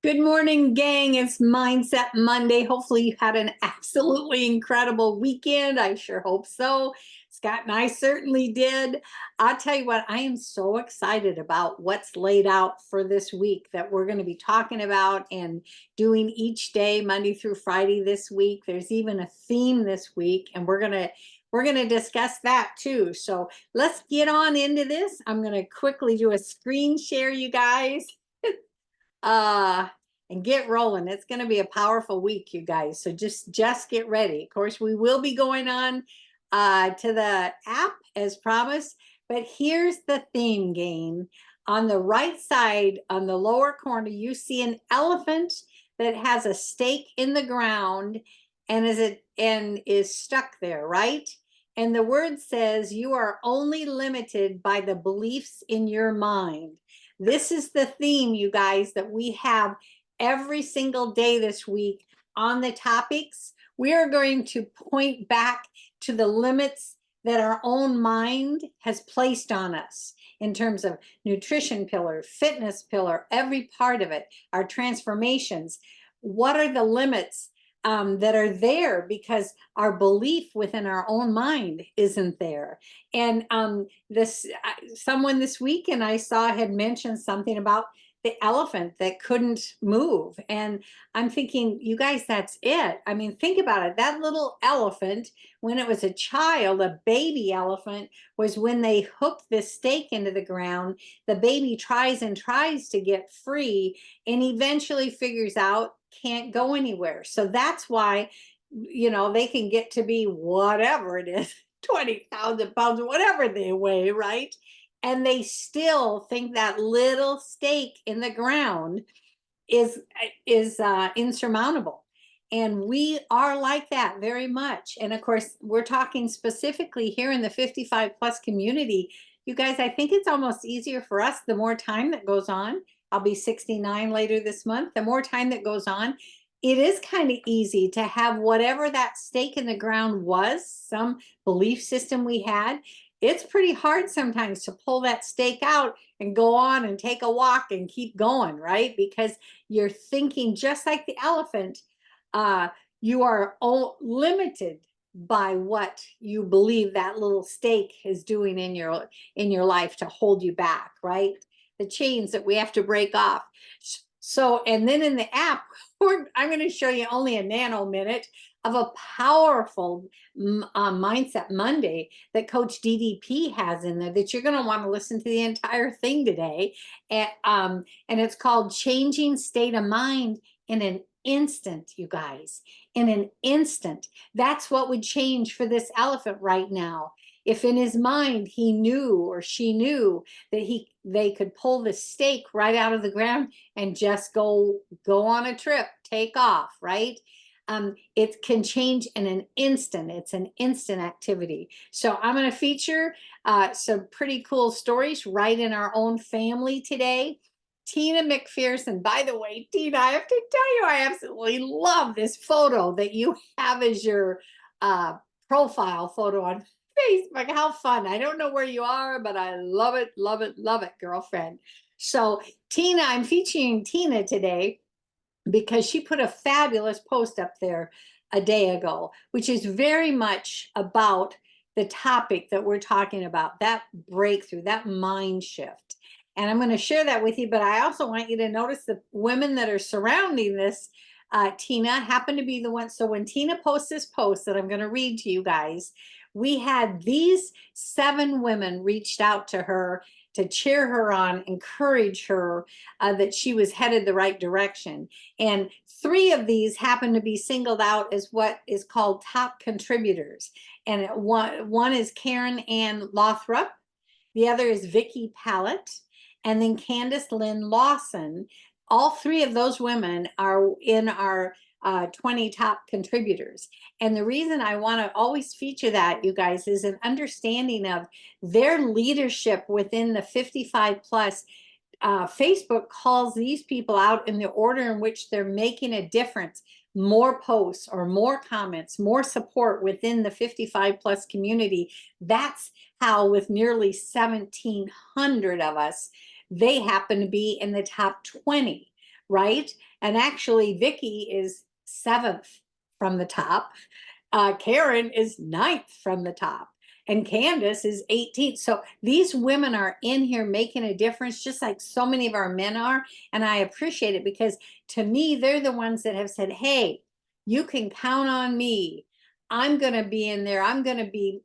Good morning, gang. It's Mindset Monday. Hopefully, you had an absolutely incredible weekend. I sure hope so. Scott and I certainly did. I'll tell you what, I am so excited about what's laid out for this week that we're going to be talking about and doing each day, Monday through Friday this week. There's even a theme this week, and we're going to discuss that too. So let's get on into this. I'm going to quickly do a screen share, you guys. uh and get rolling. It's going to be a powerful week, you guys, so just get ready. Of course, we will be going on to the app as promised, but here's the theme, game. On the right side, on the lower corner, you see an elephant that has a stake in the ground and is stuck there, right? And the word says you are only limited by the beliefs in your mind. This is the theme, you guys, that we have every single day this week on the topics. We are going to point back to the limits that our own mind has placed on us in terms of nutrition pillar, fitness pillar, every part of it, our transformations. What are the limits that are there because our belief within our own mind isn't there? And someone this week and I saw had mentioned something about the elephant that couldn't move, and I'm thinking, you guys, that's it. I mean, think about it. That little elephant, when it was a child, a baby elephant, was when they hooked this stake into the ground. The baby tries and tries to get free and eventually figures out can't go anywhere. So that's why, they can get to be whatever it is, 20,000 pounds, whatever they weigh, right? And they still think that little stake in the ground is insurmountable. And we are like that very much. And of course, we're talking specifically here in the 55 plus community. You guys, I think it's almost easier for us the more time that goes on. I'll be 69 later this month. The more time that goes on, it is kind of easy to have whatever that stake in the ground was, some belief system we had. It's pretty hard sometimes to pull that stake out and go on and take a walk and keep going, right? Because you're thinking just like the elephant. You are limited by what you believe that little stake is doing in your life to hold you back, right? The chains that we have to break off. So, and then in the app, I'm going to show you only a nano minute of a powerful Mindset Monday that Coach DDP has in there that you're going to want to listen to the entire thing today. And it's called Changing State of Mind in an Instant, you guys. In an instant. That's what would change for this elephant right now. If in his mind he knew or she knew that they could pull the stake right out of the ground and just go on a trip, take off, right? It can change in an instant. It's an instant activity. So I'm going to feature some pretty cool stories right in our own family today. Tina McPherson. By the way, Tina, I have to tell you, I absolutely love this photo that you have as your profile photo on Facebook. How fun. I don't know where you are, but I love it, love it, love it, girlfriend. So Tina, I'm featuring Tina today because she put a fabulous post up there a day ago, which is very much about the topic that we're talking about, that breakthrough, that mind shift. And I'm going to share that with you, but I also want you to notice the women that are surrounding this. Tina happened to be the one. So when Tina posts this post that I'm going to read to you guys, we had these 7 women reached out to her to cheer her on, encourage her that she was headed the right direction. And 3 of these happen to be singled out as what is called top contributors. And one is Karen Ann Lothrop, the other is Vicki Pallett, and then Candace Lynn Lawson. All 3 of those women are in our 20 top contributors. And the reason I want to always feature that, you guys, is an understanding of their leadership within the 55 plus. Facebook calls these people out in the order in which they're making a difference. More posts or more comments, more support within the 55 plus community. That's how, with nearly 1,700 of us, they happen to be in the top 20. right? And actually, Vicky is 7th from the top. Karen is 9th from the top. And Candace is 18th. So these women are in here making a difference, just like so many of our men are. And I appreciate it because to me, they're the ones that have said, hey, you can count on me. I'm going to be in there. I'm going to be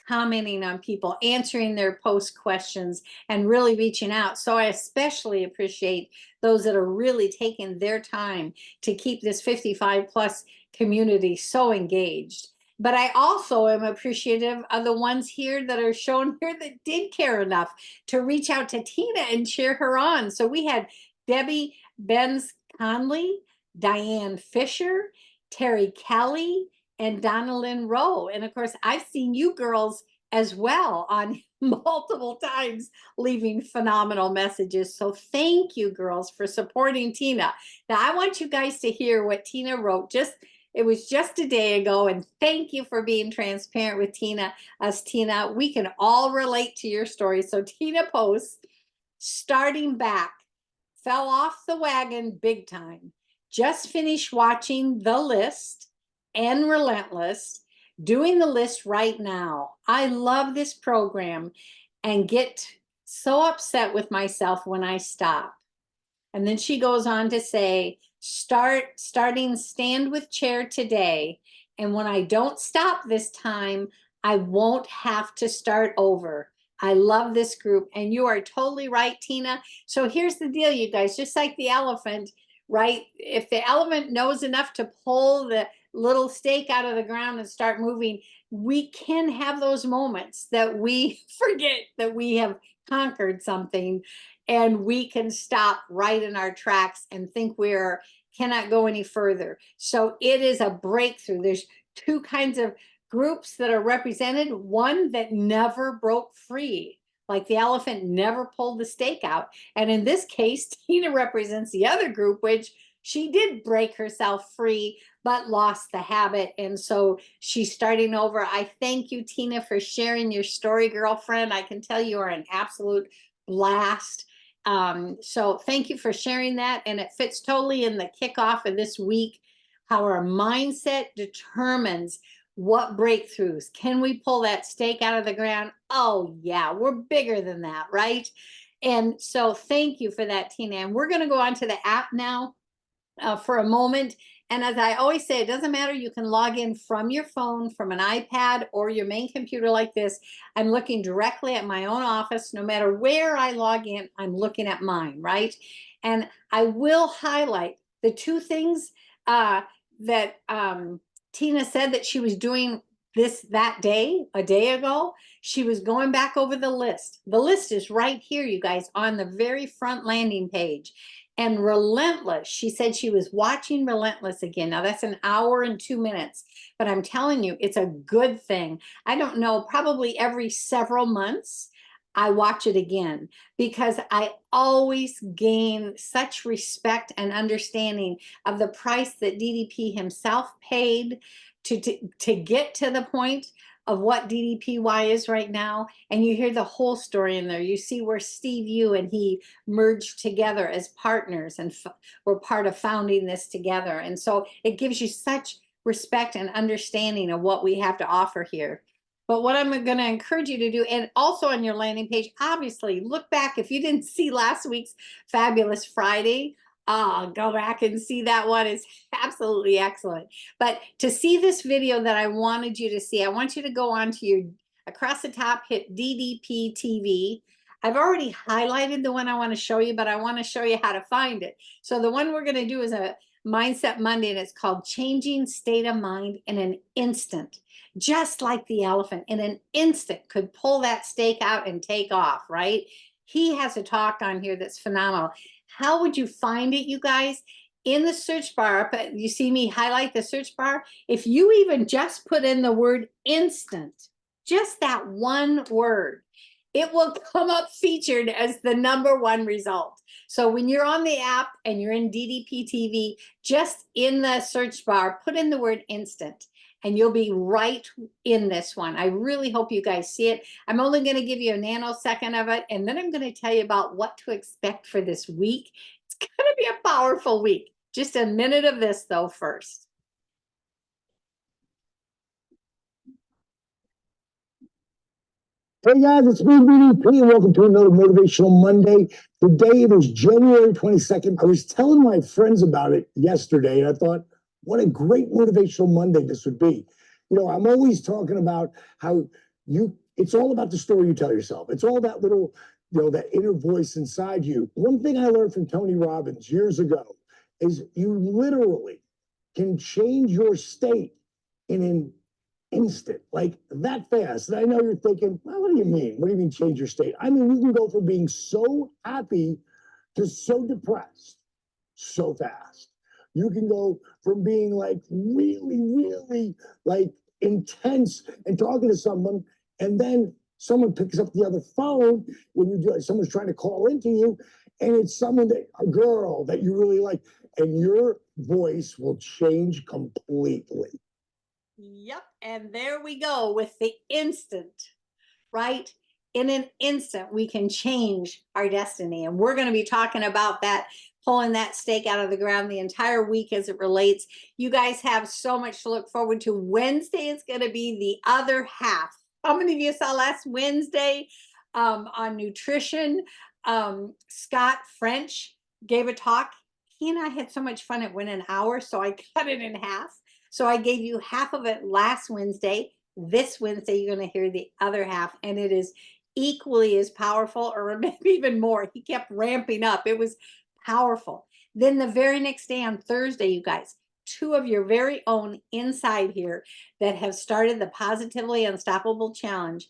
commenting on people, answering their post questions, and really reaching out. So I especially appreciate those that are really taking their time to keep this 55 plus community so engaged. But I also am appreciative of the ones here that are shown here that did care enough to reach out to Tina and cheer her on. So we had Debbie Benz Conley, Diane Fisher, Terry Kelly, and Donalyn Rowe. And of course, I've seen you girls as well on multiple times leaving phenomenal messages. So thank you, girls, for supporting Tina. Now, I want you guys to hear what Tina wrote. It was just a day ago, and thank you for being transparent with Tina. Tina, we can all relate to your story. So Tina posts, starting back, fell off the wagon big time. Just finished watching The List and Relentless, doing the list right now. I love this program and get so upset with myself when I stop. And then she goes on to say, starting Stand with Chair today. And when I don't stop this time, I won't have to start over. I love this group. And you are totally right, Tina. So here's the deal, you guys, just like the elephant, right? If the elephant knows enough to pull the little stake out of the ground and start moving, we can have those moments that we forget that we have conquered something, and we can stop right in our tracks and think we're cannot go any further. So it is a breakthrough. There's two kinds of groups that are represented. One that never broke free, like the elephant never pulled the stake out. And in this case, Tina represents the other group, which she did break herself free, but lost the habit. And so she's starting over. I thank you, Tina, for sharing your story, girlfriend. I can tell you are an absolute blast. So thank you for sharing that. And it fits totally in the kickoff of this week, how our mindset determines what breakthroughs. Can we pull that stake out of the ground? Oh yeah, we're bigger than that, right? And so thank you for that, Tina. And we're going to go on to the app now for a moment. And as I always say, it doesn't matter. You can log in from your phone, from an iPad, or your main computer like this. I'm looking directly at my own office. No matter where I log in, I'm looking at mine, right? And I will highlight the two things that Tina said that she was doing that day, a day ago. She was going back over the list. The list is right here, you guys, on the very front landing page. And Relentless, she said she was watching Relentless again. Now that's an hour and 2 minutes, but I'm telling you, it's a good thing. I don't know, probably every several months, I watch it again because I always gain such respect and understanding of the price that DDP himself paid to get to the point of what DDPY is right now. And you hear the whole story in there. You see where Steve Yu and he merged together as partners and were part of founding this together. And so it gives you such respect and understanding of what we have to offer here. But what I'm going to encourage you to do, and also on your landing page, obviously look back. If you didn't see last week's Fabulous Friday, go back and see that one. It's absolutely excellent. But to see this video that I wanted you to see, I want you to go on to your across the top, hit DDP TV. I've already highlighted the one I want to show you, but I want to show you how to find it. So the one we're going to do is a Mindset Monday, and it's called Changing State of Mind in an Instant. Just like the elephant, in an instant could pull that stake out and take off, right? He has a talk on here that's phenomenal. How would you find it, you guys? In the search bar, you see me highlight the search bar. If you even just put in the word instant, just that one word, it will come up featured as the #1 result. So when you're on the app and you're in DDP TV, just in the search bar, put in the word instant, and you'll be right in this one. I really hope you guys see it. I'm only going to give you a nanosecond of it, and then I'm going to tell you about what to expect for this week. It's It's going to be a powerful week. Just a minute of this, though, first. Hey guys, it's me, BDP, and welcome to another Motivational Monday. Today it is January 22nd. I was telling my friends about it yesterday, and I thought, what a great Motivational Monday this would be. You know, I'm always talking about how it's all about the story you tell yourself. It's all that little, that inner voice inside you. One thing I learned from Tony Robbins years ago is you literally can change your state in an instant, like that fast. And I know you're thinking, well, what do you mean? What do you mean change your state? I mean, you can go from being so happy to so depressed so fast. You can go from being like really, really like intense and talking to someone, and then someone picks up the other phone when you do, someone's trying to call into you, and it's someone a girl that you really like, and your voice will change completely. Yep. And there we go with the instant, right? In an instant, we can change our destiny. And we're going to be talking about that, pulling that stake out of the ground the entire week as it relates. You guys have so much to look forward to. Wednesday is going to be the other half. How many of you saw last Wednesday on nutrition? Scott French gave a talk. He and I had so much fun. It went an hour, so I cut it in half. So I gave you half of it last Wednesday. This Wednesday, you're going to hear the other half, and it is equally as powerful, or maybe even more. He kept ramping up. It was powerful. Then the very next day on Thursday, you guys, two of your very own inside here that have started the Positively Unstoppable Challenge.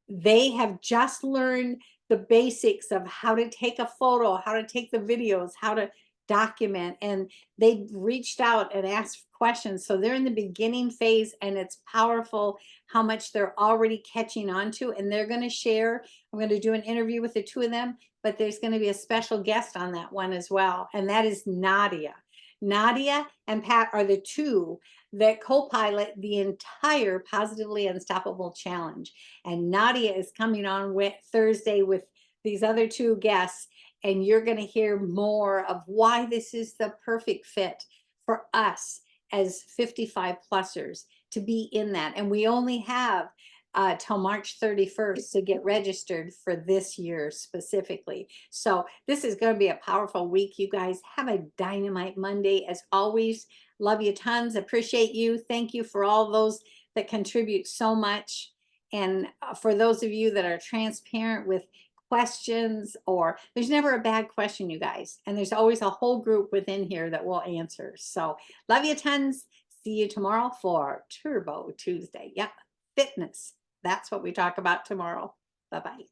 They have just learned the basics of how to take a photo, how to take the videos, how to document, and they reached out and asked questions. So they're in the beginning phase, and it's powerful how much they're already catching on to, and they're going to share. I'm going to do an interview with the two of them, but there's going to be a special guest on that one as well, and that is Nadia. Nadia and Pat are the two that co-pilot the entire Positively Unstoppable Challenge. And Nadia is coming on with Thursday with these other two guests, and you're going to hear more of why this is the perfect fit for us as 55 plusers to be in that. And we only have till March 31st to get registered for this year specifically. So this is going to be a powerful week. You guys have a dynamite Monday as always. Love you tons. Appreciate you. Thank you for all those that contribute so much. And for those of you that are transparent with questions, or there's never a bad question, you guys. And there's always a whole group within here that will answer. So love you tons. See you tomorrow for Turbo Tuesday. Yep. Fitness. That's what we talk about tomorrow. Bye-bye.